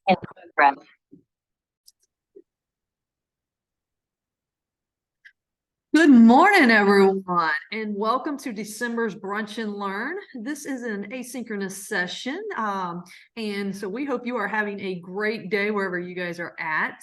And Brunch. Good morning, everyone, and welcome to December's Brunch and Learn. This is an asynchronous session, and so we hope you are having a great day wherever you guys are at.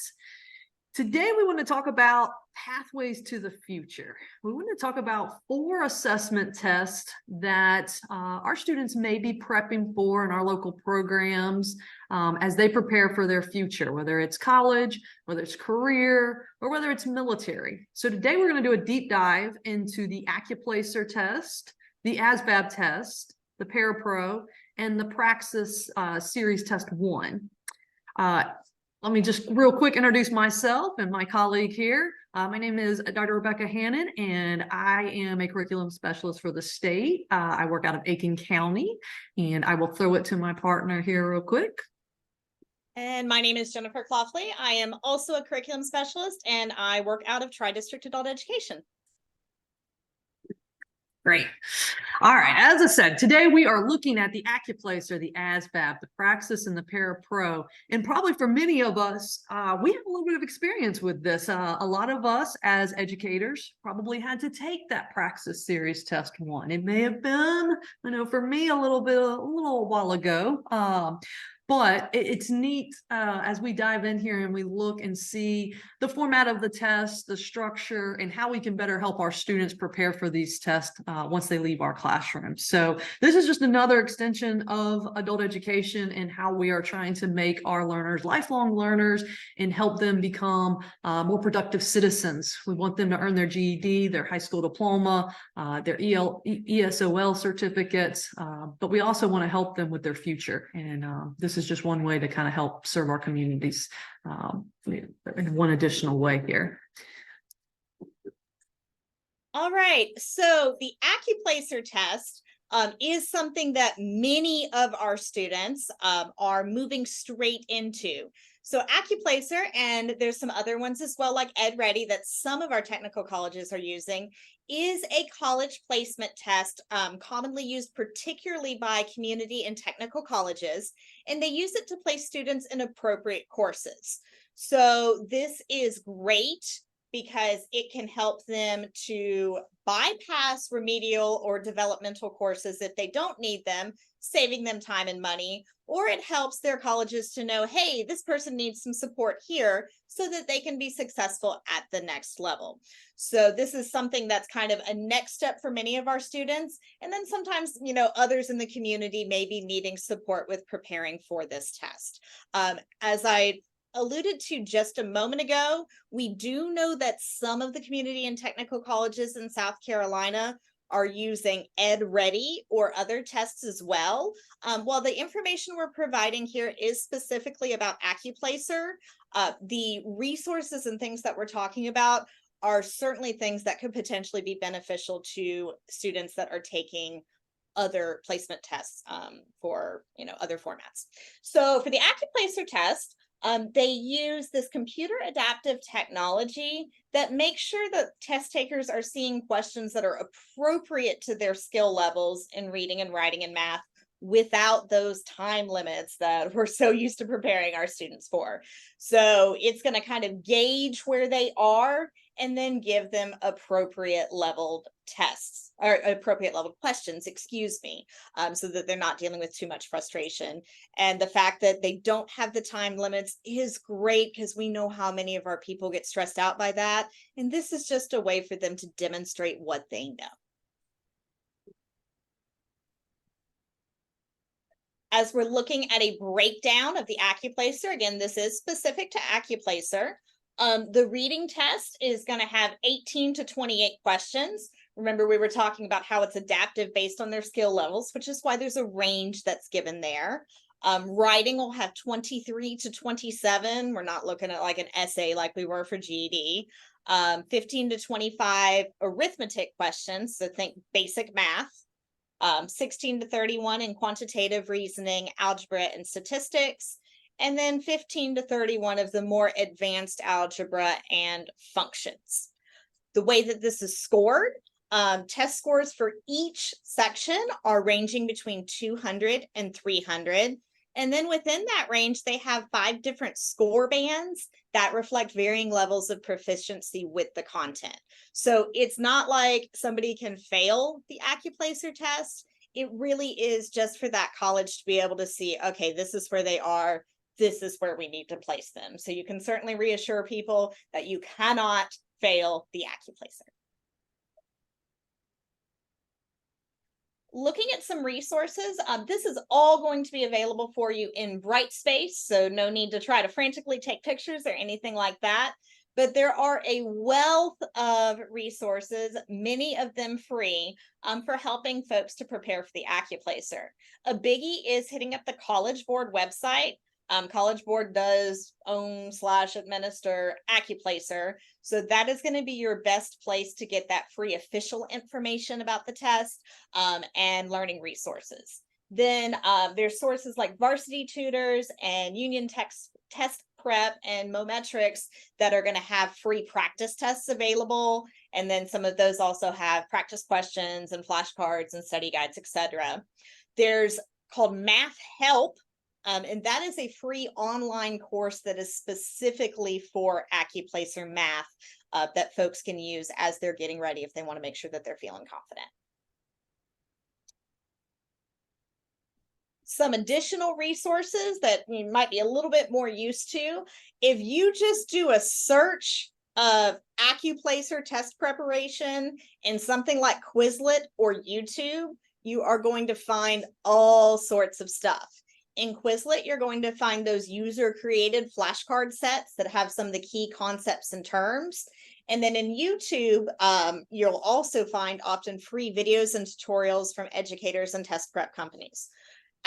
Today, we want to talk about pathways to the future. We want to talk about 4 assessment tests that our students may be prepping for in our local programs as they prepare for their future, whether it's college, whether it's career, or whether it's military. So today we're going to do a deep dive into the AccuPlacer test, the ASVAB test, the Parapro, and the Praxis Series Test 1. Let me just real quick introduce myself and my colleague here. My name is Dr. Rebecca Hannon, and I am a curriculum specialist for the state. I work out of Aiken County, and I will throw it to my partner here real quick. And my name is Jennifer Claughley. I am also a curriculum specialist, and I work out of Tri-District Adult Education. Great. All right, as I said, today we are looking at the AccuPlacer, the ASVAB, the Praxis, and the Parapro. And probably for many of us, we have a little bit of experience with this. A lot of us as educators probably had to take that Praxis Series Test 1. It may have been, I know for me, a little while ago. But it's neat as we dive in here and we look and see the format of the test, the structure, and how we can better help our students prepare for these tests once they leave our classroom. So this is just another extension of adult education and how we are trying to make our learners lifelong learners and help them become more productive citizens. We want them to earn their GED, their high school diploma, their ESOL certificates, but we also want to help them with their future. And this is just one way to kind of help serve our communities in one additional way here. All right, so the AccuPlacer test is something that many of our students are moving straight into. So AccuPlacer, and there's some other ones as well, like EdReady, that some of our technical colleges are using, is a college placement test commonly used particularly by community and technical colleges, and they use it to place students in appropriate courses. So this is great because it can help them to bypass remedial or developmental courses if they don't need them, saving them time and money, or it helps their colleges to know, hey, this person needs some support here so that they can be successful at the next level. So this is something that's kind of a next step for many of our students. And then sometimes, you know, others in the community may be needing support with preparing for this test. As I alluded to just a moment ago, we do know that some of the community and technical colleges in South Carolina are using EdReady or other tests as well. While the information we're providing here is specifically about AccuPlacer, the resources and things that we're talking about are certainly things that could potentially be beneficial to students that are taking other placement tests for, you know, other formats. So for the AccuPlacer test, they use this computer adaptive technology that makes sure that test takers are seeing questions that are appropriate to their skill levels in reading and writing and math without those time limits that we're so used to preparing our students for. So it's going to kind of gauge where they are and then give them appropriate leveled tests or appropriate leveled questions, excuse me, so that they're not dealing with too much frustration. And the fact that they don't have the time limits is great because we know how many of our people get stressed out by that. And this is just a way for them to demonstrate what they know. As we're looking at a breakdown of the AccuPlacer, again, this is specific to AccuPlacer. The reading test is going to have 18 to 28 questions. Remember, we were talking about how it's adaptive based on their skill levels, which is why there's a range that's given there. Writing will have 23 to 27. We're not looking at like an essay like we were for GED. 15 to 25 arithmetic questions, so think basic math. 16 to 31 in quantitative reasoning, algebra, and statistics, and then 15 to 31 of the more advanced algebra and functions. The way that this is scored, test scores for each section are ranging between 200 and 300. And then within that range, they have 5 different score bands that reflect varying levels of proficiency with the content. So it's not like somebody can fail the AccuPlacer test. It really is just for that college to be able to see, okay, this is where they are. This is where we need to place them. So you can certainly reassure people that you cannot fail the AccuPlacer. Looking at some resources, this is all going to be available for you in Brightspace, so no need to try to frantically take pictures or anything like that. But there are a wealth of resources, many of them free, for helping folks to prepare for the AccuPlacer. A biggie is hitting up the College Board website. College Board does own/administer AccuPlacer. So that is going to be your best place to get that free official information about the test and learning resources. Then there's sources like Varsity Tutors and Union Test Prep and Mometrics that are going to have free practice tests available. And then some of those also have practice questions and flashcards and study guides, etc. There's called Math Help. And that is a free online course that is specifically for AccuPlacer math that folks can use as they're getting ready if they want to make sure that they're feeling confident. Some additional resources that you might be a little bit more used to. If you just do a search of AccuPlacer test preparation in something like Quizlet or YouTube, you are going to find all sorts of stuff. In Quizlet, you're going to find those user-created flashcard sets that have some of the key concepts and terms. And then in YouTube, you'll also find often free videos and tutorials from educators and test prep companies.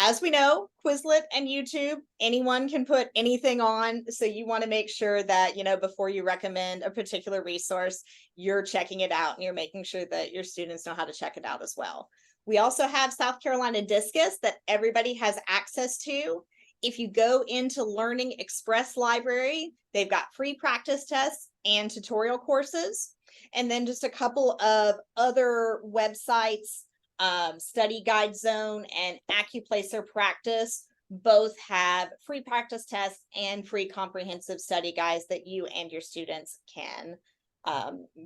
As we know, Quizlet and YouTube, anyone can put anything on. So you want to make sure that, before you recommend a particular resource, you're checking it out and you're making sure that your students know how to check it out as well. We also have South Carolina Discus that everybody has access to. If you go into Learning Express Library, they've got free practice tests and tutorial courses. And then just a couple of other websites, Study Guide Zone and AccuPlacer Practice, both have free practice tests and free comprehensive study guides that you and your students can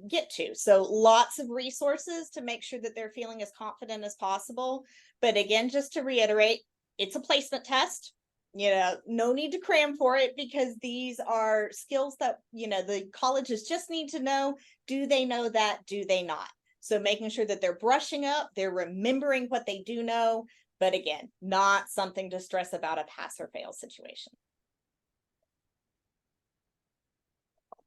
get to. So lots of resources to make sure that they're feeling as confident as possible. But again, just to reiterate, it's a placement test. No need to cram for it because these are skills that, the colleges just need to know. Do they know that? Do they not? So making sure that they're brushing up, they're remembering what they do know, but again, not something to stress about a pass or fail situation.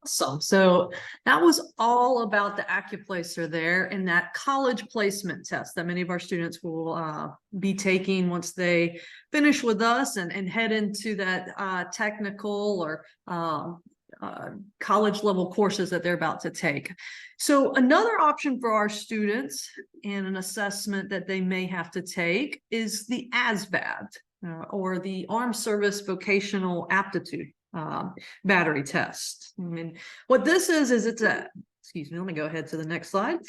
Awesome. So that was all about the AccuPlacer there and that college placement test that many of our students will be taking once they finish with us and head into that technical or college level courses that they're about to take. So another option for our students and an assessment that they may have to take is the ASVAB or the Armed Service Vocational Aptitude battery test. What this is it's a, excuse me, let me go ahead to the next slide.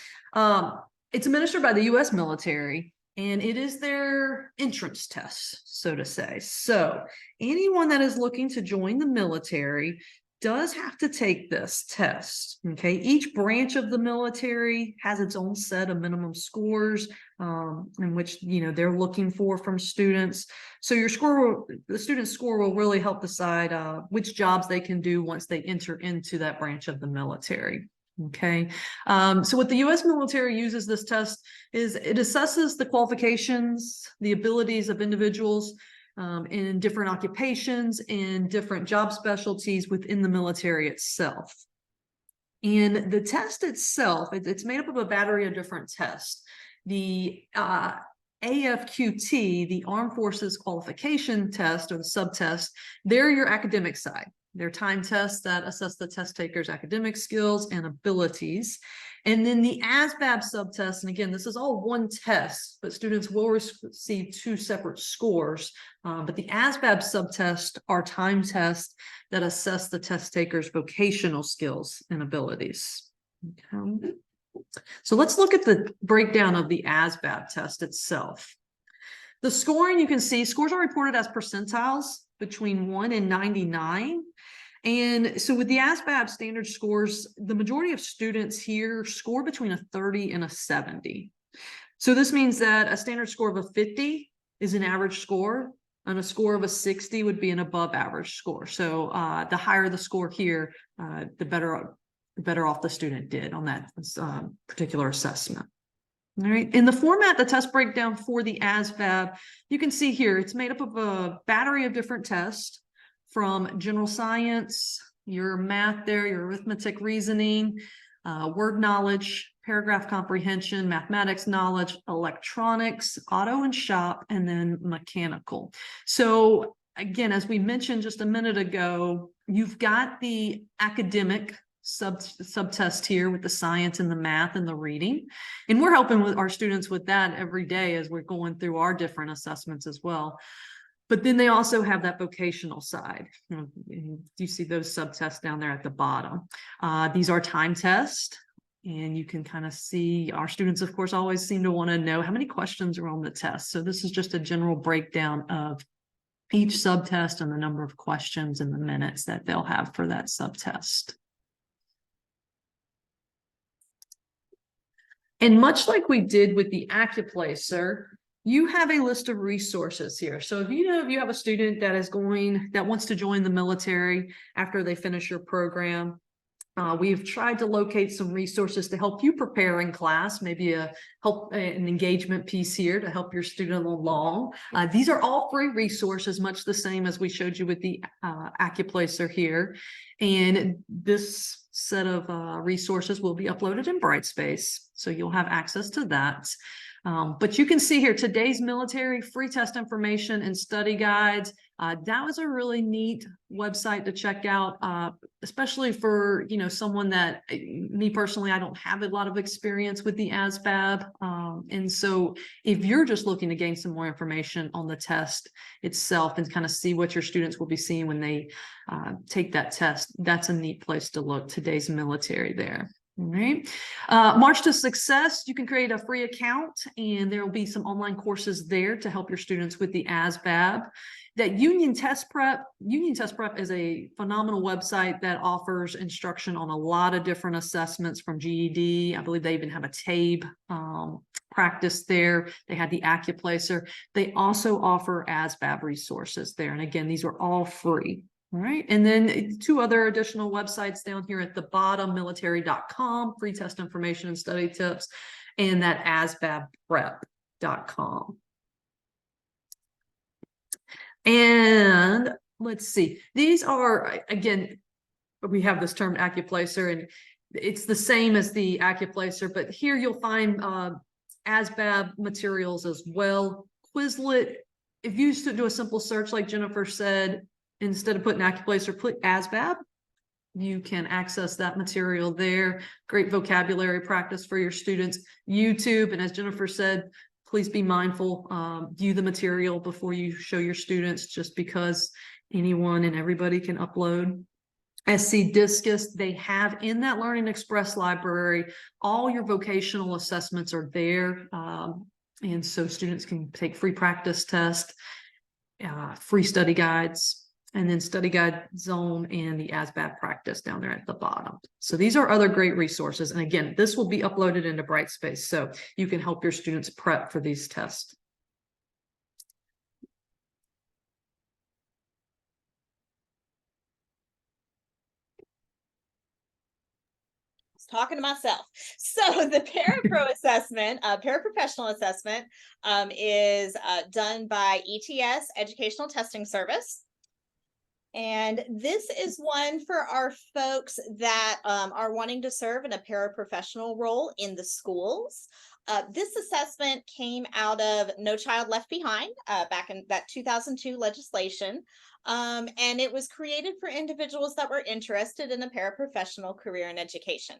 It's administered by the U.S. military, and it is their entrance test, so to say. So anyone that is looking to join the military does have to take this test. Okay, each branch of the military has its own set of minimum scores in which they're looking for from students. So the student's score will really help decide which jobs they can do once they enter into that branch of the military. Okay, so what the U.S. military uses this test is it assesses the qualifications, the abilities of individuals in different occupations and different job specialties within the military itself. And the test itself, it's made up of a battery of different tests. The AFQT, the Armed Forces Qualification Test or the subtest, they're your academic side. They're time tests that assess the test taker's academic skills and abilities. And then the ASVAB subtest, and again, this is all one test, but students will receive 2 separate scores. But the ASVAB subtest are time tests that assess the test taker's vocational skills and abilities. Okay. So let's look at the breakdown of the ASVAB test itself. The scoring, you can see scores are reported as percentiles between 1 and 99. And so with the ASVAB standard scores, the majority of students here score between a 30 and a 70. So this means that a standard score of a 50 is an average score, and a score of a 60 would be an above average score. So the higher the score here, the better off the student did on that particular assessment. All right, in the format, the test breakdown for the ASVAB, you can see here, it's made up of a battery of different tests from general science, your math there, your arithmetic, reasoning, word knowledge, paragraph comprehension, mathematics knowledge, electronics, auto and shop, and then mechanical. So again, as we mentioned just a minute ago, you've got the academic subtest here with the science and the math and the reading. And we're helping with our students with that every day as we're going through our different assessments as well. But then they also have that vocational side. You see those subtests down there at the bottom. These are time tests. And you can kind of see our students, of course, always seem to want to know how many questions are on the test. So this is just a general breakdown of each subtest and the number of questions and the minutes that they'll have for that subtest. And much like we did with the AccuPlacer, you have a list of resources here. So if you have a student that wants to join the military after they finish your program, we've tried to locate some resources to help you prepare in class, maybe an engagement piece here to help your student along. These are all free resources, much the same as we showed you with the AccuPlacer here. And this set of resources will be uploaded in Brightspace, so you'll have access to that. But you can see here today's military free test information and study guides. That was a really neat website to check out, especially for someone that, me personally, I don't have a lot of experience with the ASVAB. And so if you're just looking to gain some more information on the test itself and kind of see what your students will be seeing when they take that test, that's a neat place to look. Today's military there. All right. March to Success, you can create a free account and there will be some online courses there to help your students with the ASVAB. That Union Test Prep is a phenomenal website that offers instruction on a lot of different assessments from GED. I believe they even have a TABE practice there. They had the AccuPlacer. They also offer ASVAB resources there. And again, these are all free. All right, and then 2 other additional websites down here at the bottom, military.com, free test information and study tips, and that asvabprep.com. And let's see, these are, again, we have this term AccuPlacer, and it's the same as the AccuPlacer, but here you'll find ASVAB materials as well. Quizlet, if you used to do a simple search like Jennifer said, instead of putting AccuPlacer, put ASVAB. You can access that material there. Great vocabulary practice for your students. YouTube, and as Jennifer said, please be mindful, view the material before you show your students, just because anyone and everybody can upload. SC Discus, they have in that Learning Express library, all your vocational assessments are there. And so students can take free practice tests, free study guides, and then Study Guide Zone and the ASVAB practice down there at the bottom. So these are other great resources. And again, this will be uploaded into Brightspace, so you can help your students prep for these tests. Talking to myself. So the Parapro assessment, paraprofessional assessment, is done by ETS, Educational Testing Service. And this is one for our folks that are wanting to serve in a paraprofessional role in the schools. This assessment came out of No Child Left Behind back in that 2002 legislation. And it was created for individuals that were interested in a paraprofessional career in education.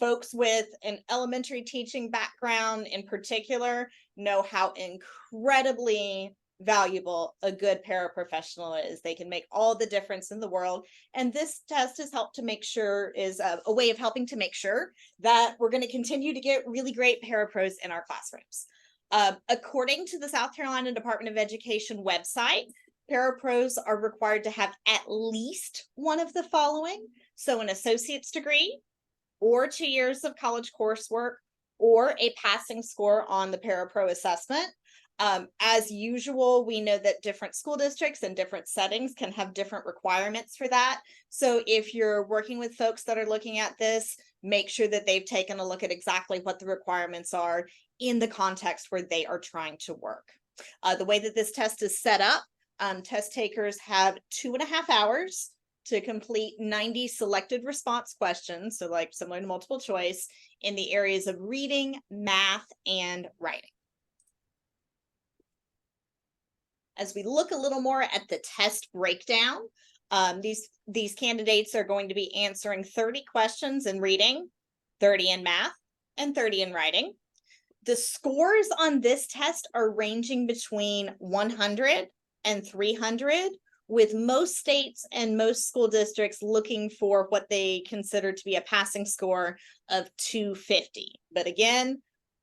Folks with an elementary teaching background in particular know how incredibly valuable a good paraprofessional is. They can make all the difference in the world. And this test has helped to make sure, is a way of helping to make sure that we're going to continue to get really great parapros in our classrooms. According to the South Carolina Department of Education website, parapros are required to have at least one of the following. So an associate's degree, or 2 years of college coursework, or a passing score on the parapro assessment. As usual, we know that different school districts and different settings can have different requirements for that. So if you're working with folks that are looking at this, make sure that they've taken a look at exactly what the requirements are in the context where they are trying to work. The way that this test is set up, test takers have 2.5 hours to complete 90 selected response questions, so like similar to multiple choice, in the areas of reading, math, and writing. As we look a little more at the test breakdown, these candidates are going to be answering 30 questions in reading, 30 in math, and 30 in writing. The scores on this test are ranging between 100 and 300, with most states and most school districts looking for what they consider to be a passing score of 250. But again,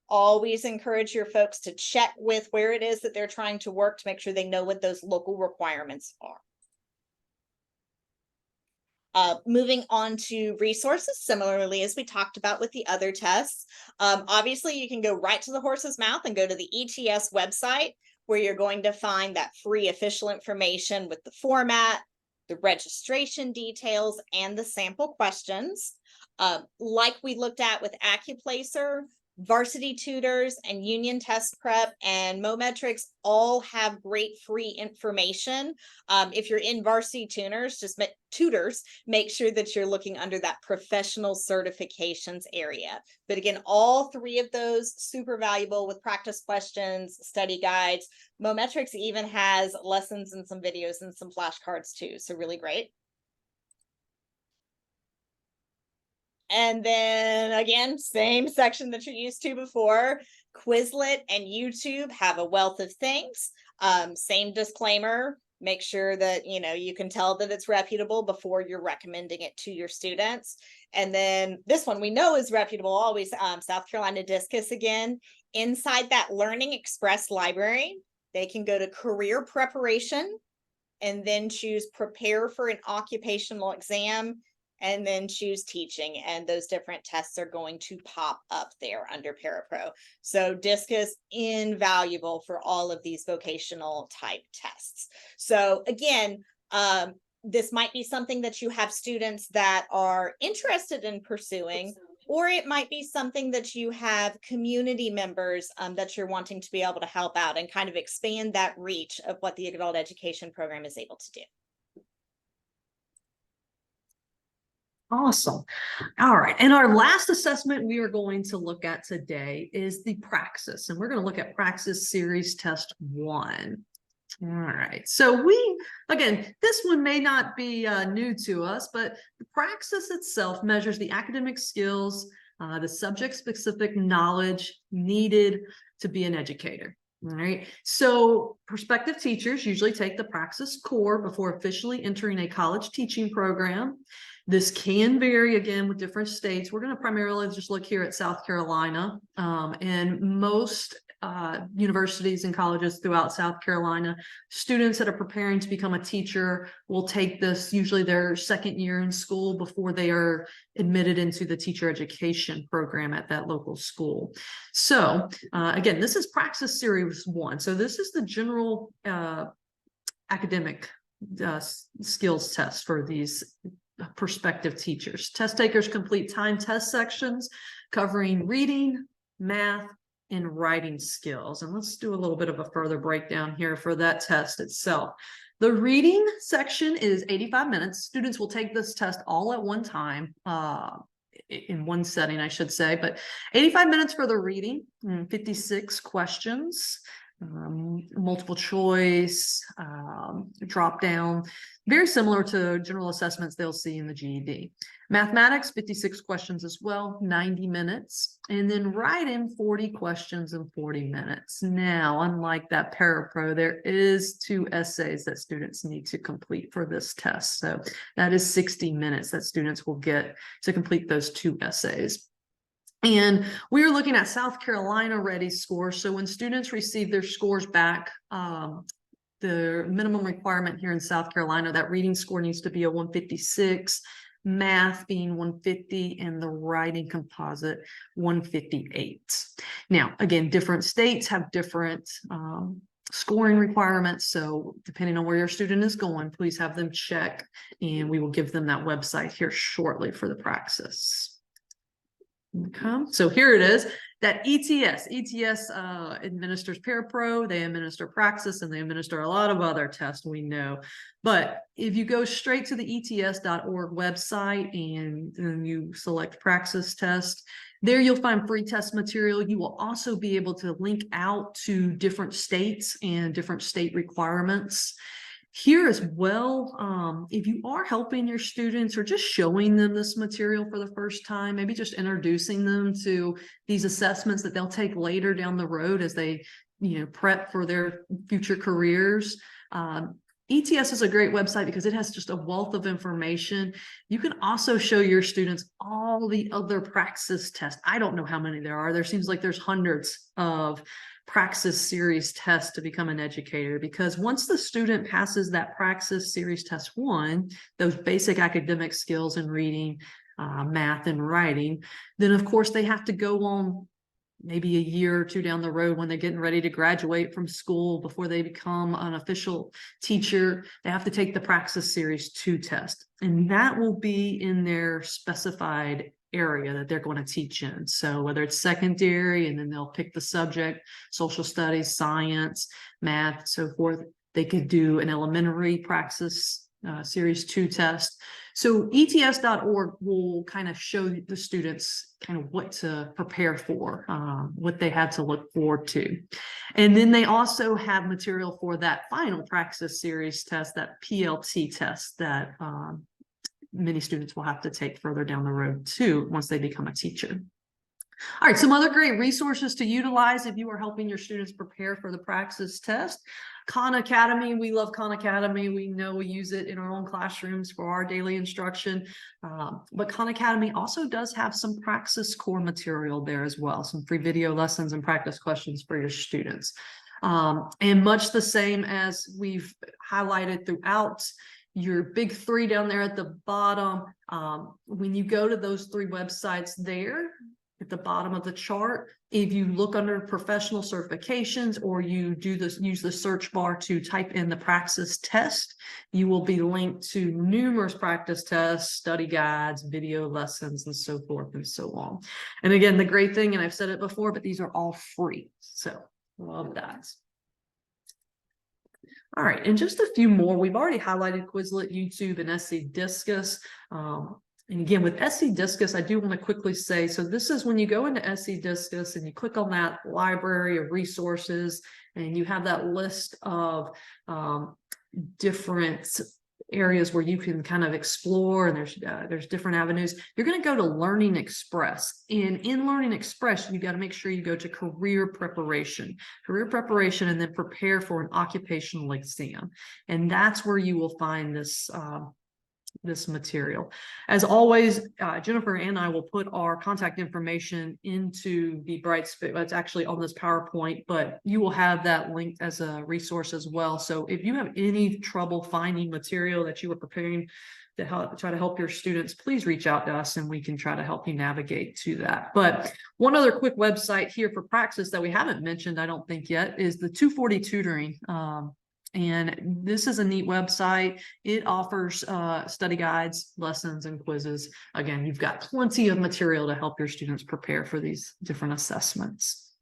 always encourage your folks to check with where it is that they're trying to work to make sure they know what those local requirements are. Moving on to resources, similarly as we talked about with the other tests, obviously you can go right to the horse's mouth and go to the ETS website, where you're going to find that free official information with the format, the registration details, and the sample questions. Like we looked at with AccuPlacer, Varsity Tutors and Union Test Prep and Mometrics all have great free information. If you're in Varsity Tutors, make sure that you're looking under that professional certifications area. But again, all three of those super valuable with practice questions, study guides. Mometrics even has lessons and some videos and some flashcards too, so really great. And then again, same section that you're used to before. Quizlet and YouTube have a wealth of things. Same disclaimer, make sure that you can tell that it's reputable before you're recommending it to your students. And then this one we know is reputable always, South Carolina Discus again. Inside that Learning Express library, they can go to career preparation and then choose prepare for an occupational exam, and then choose teaching, and those different tests are going to pop up there under Parapro. So Discus, invaluable for all of these vocational type tests. So again, this might be something that you have students that are interested in pursuing, or it might be something that you have community members that you're wanting to be able to help out and kind of expand that reach of what the adult education program is able to do. Awesome. All right. And our last assessment we are going to look at today is the Praxis. And we're going to look at Praxis Series Test 1. All right. So again, this one may not be new to us, but the Praxis itself measures the academic skills, the subject-specific knowledge needed to be an educator. All right. So prospective teachers usually take the Praxis core before officially entering a college teaching program. This can vary again with different states. We're going to primarily just look here at South Carolina, and most universities and colleges throughout South Carolina, students that are preparing to become a teacher will take this usually their second year in school before they are admitted into the teacher education program at that local school. So again, this is Praxis Series 1. So this is the general academic skills test for these prospective teachers. Test takers complete timed test sections covering reading, math, and writing skills. And let's do a little bit of a further breakdown here for that test itself. The reading section is 85 minutes. Students will take this test all at one time, in one setting, I should say, but 85 minutes for the reading, 56 questions. Multiple choice, drop down, very similar to general assessments they'll see in the GED. Mathematics, 56 questions as well, 90 minutes. And then writing, 40 questions in 40 minutes. Now, unlike that Parapro, there is 2 essays that students need to complete for this test. So that is 60 minutes that students will get to complete those 2 essays. And we're looking at South Carolina Ready scores. So when students receive their scores back, the minimum requirement here in South Carolina, that reading score needs to be a 156, math being 150, and the writing composite 158. Now, again, different states have different scoring requirements. So depending on where your student is going, please have them check, and we will give them that website here shortly for the Praxis. Okay, so here it is. That ETS administers Parapro, they administer Praxis, and they administer a lot of other tests we know. But if you go straight to the ets.org website and then you select Praxis test, there you'll find free test material. You will also be able to link out to different states and different state requirements. Here as well, if you are helping your students or just showing them this material for the first time, maybe just introducing them to these assessments that they'll take later down the road as they, prep for their future careers. ETS is a great website because it has just a wealth of information. You can also show your students all the other Praxis tests. I don't know how many there are. There seems like there's hundreds of Praxis series test to become an educator, because once the student passes that Praxis series test 1, those basic academic skills in reading, math, and writing, then of course they have to go on maybe a year or two down the road when they're getting ready to graduate from school. Before they become an official teacher, they have to take the Praxis series 2 test, and that will be in their specified area that they're going to teach in. So whether it's secondary, and then they'll pick the subject, social studies, science, math, so forth, they could do an elementary Praxis series 2 test. So ets.org will kind of show the students kind of what to prepare for, what they had to look forward to. And then they also have material for that final Praxis series test, that PLT test that many students will have to take further down the road too, once they become a teacher. All right, some other great resources to utilize if you are helping your students prepare for the Praxis test. Khan Academy, we love Khan Academy. We know we use it in our own classrooms for our daily instruction. But Khan Academy also does have some Praxis core material there as well, some free video lessons and practice questions for your students. And much the same as we've highlighted throughout, your big 3 down there at the bottom, when you go to those 3 websites there at the bottom of the chart, if you look under professional certifications, or you do this, use the search bar to type in the Praxis test, you will be linked to numerous practice tests, study guides, video lessons, and so forth and so on. And again, the great thing, and I've said it before, but these are all free. So love that. All right, and just a few more. We've already highlighted Quizlet, YouTube, and SC Discus. And again, with SC Discus, I do want to quickly say, so this is when you go into SC Discus and you click on that library of resources, and you have that list of different areas where you can kind of explore, and there's different avenues. You're going to go to Learning Express, and in Learning Express, you got to make sure you go to career preparation, and then prepare for an occupational exam, and that's where you will find this this material. As always, Jennifer and I will put our contact information into the Brightspace. It's actually on this PowerPoint, but you will have that linked as a resource as well. So if you have any trouble finding material that you are preparing to try to help your students, please reach out to us and we can try to help you navigate to that. But one other quick website here for Praxis that we haven't mentioned, I don't think yet, is the 240 Tutoring. And this is a neat website. It offers study guides, lessons, and quizzes. Again, you've got plenty of material to help your students prepare for these different assessments.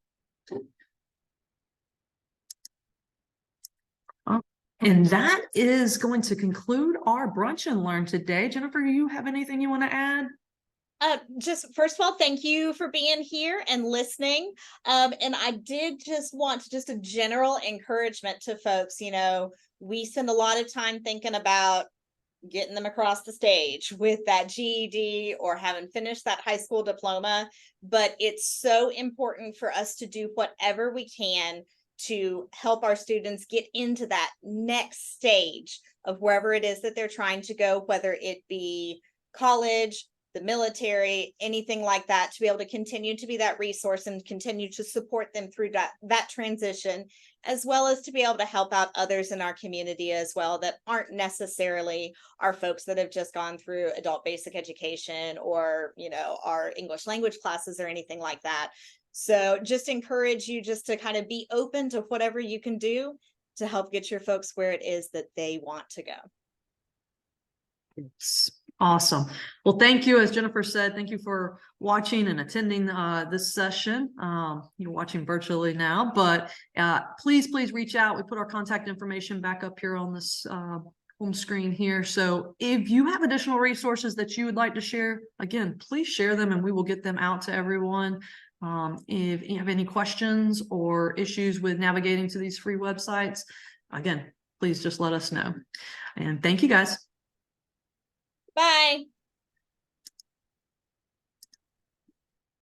And that is going to conclude our Brunch and Learn today. Jennifer, do you have anything you want to add? Just first of all, thank you for being here and listening. And I did just want to just a general encouragement to folks. We spend a lot of time thinking about getting them across the stage with that GED or having finished that high school diploma. But it's so important for us to do whatever we can to help our students get into that next stage of wherever it is that they're trying to go, whether it be college, the military, anything like that, to be able to continue to be that resource and continue to support them through that transition, as well as to be able to help out others in our community as well that aren't necessarily our folks that have just gone through adult basic education or, our English language classes or anything like that. So just encourage you just to kind of be open to whatever you can do to help get your folks where it is that they want to go. It's awesome. Well, thank you. As Jennifer said, thank you for watching and attending this session. You're watching virtually now, but please reach out. We put our contact information back up here on this home screen here. So if you have additional resources that you would like to share, again, please share them and we will get them out to everyone. If you have any questions or issues with navigating to these free websites, again, please just let us know. And thank you guys. Bye.